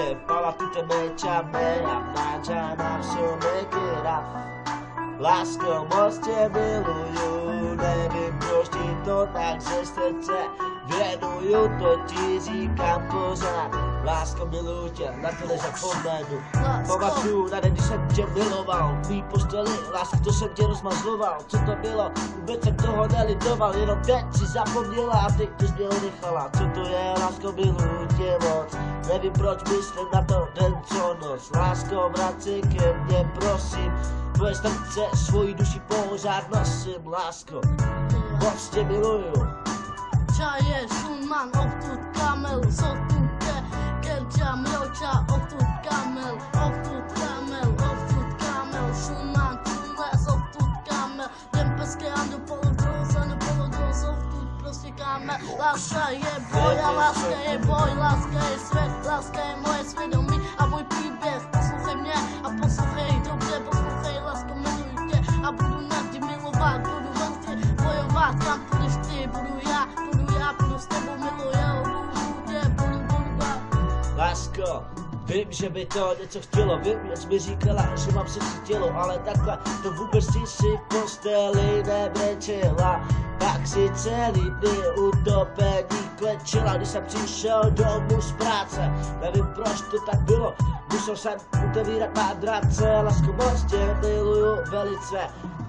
je pala, ty tebe čame, a mnáča na všem kera. Lásko, moc tě miluju, nevím proč ti to tak ze srdce věnuju, to ti říkám pořád. Lásko, miluju tě, na to nezapomenu. Pamatuju na den, když jsem tě miloval, v mý posteli, lásko, to jsem tě rozmazloval. Co to bylo? Vůbec jsem toho nelitoval, jenom teď si zapomněla a teď to změl nechala. Co to je, lásko, miluju tě moc, nevím proč myslím na to den co noc. Lásko, vrať se ke mně, prosím, tvoje srdce, svoji duši pořád nosím, lásko, moc tě miluju. Čaje, šunman, odtud kamel, odtud kelča, mroča, odtud kamel, šunman, tunles, odtud kamel, dempezke, ando polodros, odtud prostě kamel. Láska je boj a láska je boj, láska je svět, láska je moje svědomí a můj příběh. Poslouchej mě a poslouchej dobře, poslouchej, lásko, miluji tě a budu nad tě milovat, budu vám tě bojovat, kam půjdeš ty, budu já, budu s tebou miluju, Lásko, vím, že by to něco chtělo, vím, jak jsi mi říkala, že mám srdci tělo, ale takhle to vůbec si v posteli nebrečela. Pak si celý dny utopení klečela, když jsem přišel domů z práce. Nevím proč to tak bylo, musel jsem utevírat madrace. Lásko, moc tě miluju velice,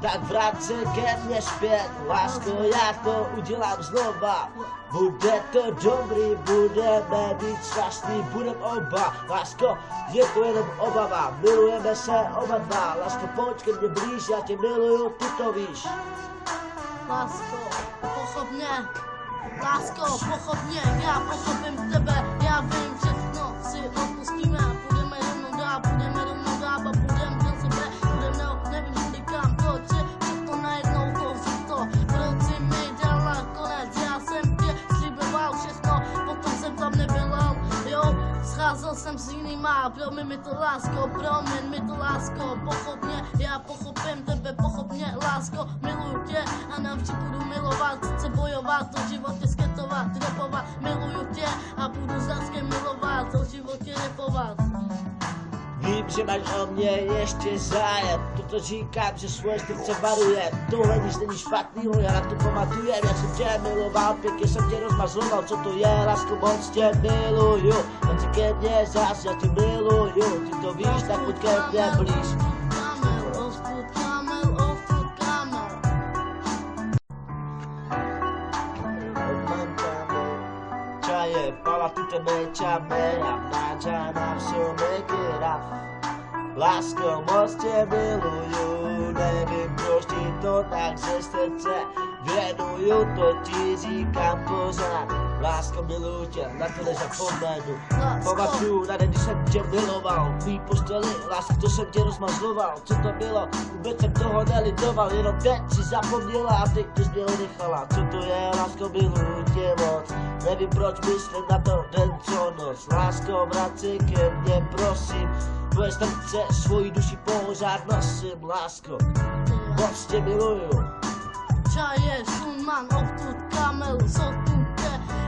tak vrát se ke mně zpět. Lásko, já to udělám znova, bude to dobrý, budeme být šťastný, budem oba. Lásko, je to jenom obava, milujeme se oba dva. Lásko, pojď ke mně blíž, já tě miluju, ty to víš. Lásko, pochop mě, lásko, pochop mě, já pochopím tebe, já vím, všechno si odpustíme a budeme rovnou dál a budeme do sebe, nevím kudy kam to, že všechno najednou to vzito, proč si mi dala konec, já jsem tě sliboval všechno, potom jsem tam nebyl, jo, scházel jsem s jinýma, promiň mi to lásko, pochop mě, já pochopím tebe, pochop mě, lásko, miluju tě a navždy budu milovat, chci bojovat, o životě sketovat, rapovat, miluju tě a budu zase milovat, o životě rapovat. Vím, že máš o mě ještě zájem, toto říkám, že svoje srdce varuje. Tohle nic není špatnýho, já na to pamatujem, já jsem tě miloval, pěkně jsem tě rozmazloval. Co to je, lásko, moc tě miluju, a ty ke mně zás, já tě miluju, ty to víš, tak pojď ke mně blíž. Čaje, pala, ty tebe čame, a mnáča na všem kera. Lásko, moc tě miluju, nevím proč ti to tak ze srdce věnuju, to ti říkám pořád. Lásko, miluju tě, na to nezapomenu. Pamatuju na den, když jsem tě miloval, v mý posteli, lásko, to jsem tě rozmazloval. Co to bylo? Vůbec jsem toho nelitoval, jenom teď si zapomněla a teď to změl nechala. Co to je, lásko, miluju tě moc, nevím proč myslím na to den co noc. Lásko, vrať se ke mně, prosím, tvoje srdce, svoji duši pořád nosím, lásko, moc tě miluju. Čaje, šunman, odtud kamel, odtud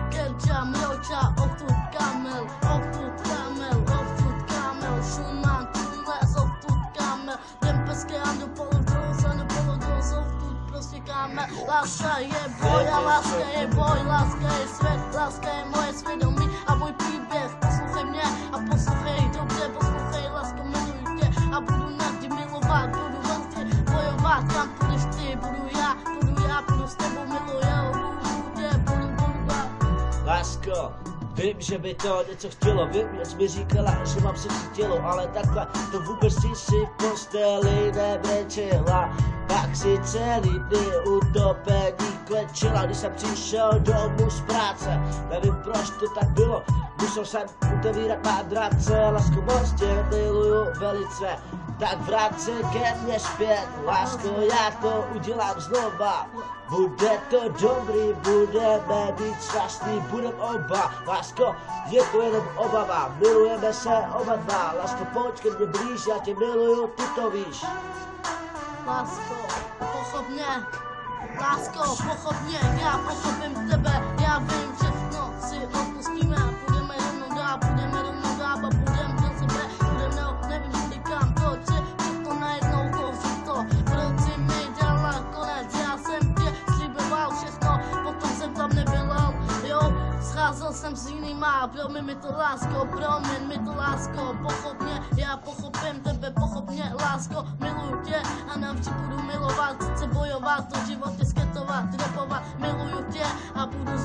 kelča, mroča, odtud kamel, šunman, tunles, odtud kamel, dempezke, ando polodros, odtud prostě kamel. Láska je boj a láska je boj, láska je svět, láska je moje svědomí a můj příběh. Poslouchej mě a poslouchej dobře, poslouchej, lásko, miluji tě a budu nad tě milovat, budu vám tě bojovat, kam půjdeš ty, budu já, budu s tebou miluju, Lásko, vím, že by to něco chtělo, vím, jak jsi mi říkala, že mám srdci tělo, ale takhle to vůbec si v posteli nebrečela. Pak si celý dny utopení klečela, když jsem přišel domů z práce. Nevím proč to tak bylo, musel jsem utevírat madrace. Lásko, moc tě miluju velice, tak vrát se ke mně zpět. Lásko, já to udělám znova, bude to dobrý, budeme být šťastný, budem oba. Lásko, je to jenom obava, milujeme se oba dva. Lásko, pojď ke mně blíž, já tě miluju, ty to víš. Lásko, pochop mě, já pochopím tebe, já vím, všechno si odpustíme a budeme rovnou dál a budeme jsem s jinýma, promiň mi to lásko, promiň mi to lásko, pochop mě, já pochopím tebe, pochop mě lásko, miluju tě a navždy budu milovat, chci bojovat, to život je sketovat, rapovat, miluju tě a budu